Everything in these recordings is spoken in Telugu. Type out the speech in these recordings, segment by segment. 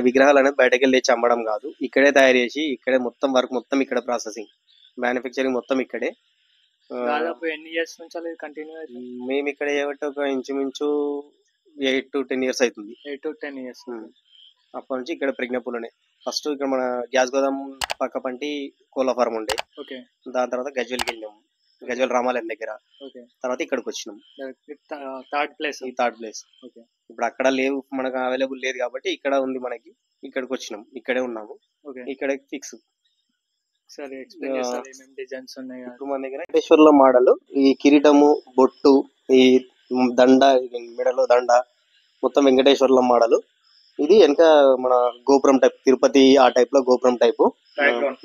విగ్రహాలు అనేది బయటకు వెళ్ళి తెచ్చి అమ్మడం కాదు, ఇక్కడే తయారు చేసి ఇక్కడే మొత్తం వర్క్ మొత్తం ఇక్కడ ప్రాసెసింగ్ మ్యానుఫ్యాక్చరింగ్ మొత్తం ఇక్కడే. దాదాపు ఎన్ని ఇయర్స్ నుంచి కంటిన్యూ అవుతుంది? మేము ఇక్కడ చేయబట్టి ఒక ఇంచుమించు 8 to 10 years అవుతుంది. 8 to 10 years. అప్పటి నుంచి ఇక్కడ ప్రజ్ఞాపూర్లోనే. ఫస్ట్ ఇక్కడ మన గ్యాస్ గోదాం పక్క పంటి కోళ్ళ ఫార్మ్ ఉండే. ఓకే. దాని తర్వాత గజ్వెల్కి వెళ్ళినాము, గజ్వెల్ రామాలయం దగ్గర. ఓకే. తర్వాత ఇక్కడికి వచ్చినాం. Third place. ఓకే. ఇప్పుడు అక్కడ లేవు, మనకు అవైలబుల్ లేదు కాబట్టి ఇక్కడ ఉంది మనకి, ఇక్కడికి వచ్చినాం, ఇక్కడే ఉన్నాము. ఓకే. ఇక్కడ ఫిక్స్. సరే, ఎక్స్ప్లెయిన్ చేస్తారు ఏమేం డిజైన్స్ ఉన్నాయి. ఇప్పుడు మన దగ్గర వెంకటేశ్వర్ల మోడల్, ఈ కిరీటము, బొట్టు, ఈ దండ, మెడలో దండ మొత్తం వెంకటేశ్వర్ల మోడల్. ఇది వెనక మన గోపురం టైప్, తిరుపతి ఆ టైప్ లో గోపురం టైప్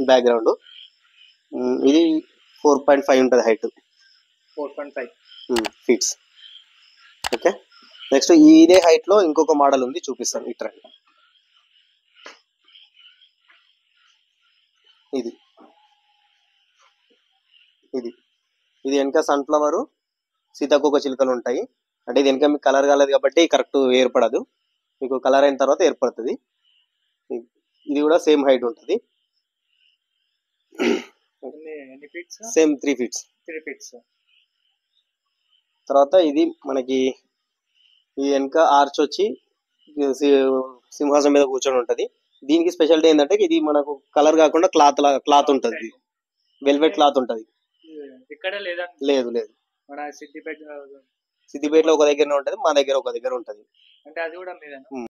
బ్యాక్గ్రౌండ్. ఇది 4.5 ఉంటుంది హైట్. 4.5 ఫీట్స్. ఓకే. నెక్స్ట్ ఇదే హైట్ లో ఇంకొక మోడల్ ఉంది, చూపిస్తాను ఇట్లా. ఇది ఇది ఇది వెనక సన్ఫ్లవర్, సీతాకోక చిలుకలు ఉంటాయి. అంటే ఇది వెనక మీకు కలర్ కాలేదు కాబట్టి కరెక్ట్ ఏర్పడదు, మీకు కలర్ అయిన తర్వాత ఏర్పడుతుంది. ఇది కూడా సేమ్ హైట్ ఉంటుంది, సేమ్ 3 feet. తర్వాత ఇది మనకి ఈ వెనక ఆర్చ్ వచ్చి సింహాసనం మీద కూర్చొని ఉంటది. దీనికి స్పెషాలిటీ ఏంటంటే ఇది మనకు కలర్ కాకుండా క్లాత్ ఉంటది, వెల్వెట్ క్లాత్ ఉంటది. ఇక్కడ లేదు మన సిద్దిపేటలో ఒక దగ్గర ఉంటది, మా దగ్గర ఒక దగ్గర ఉంటది. అంటే అది కూడా మీదేనా?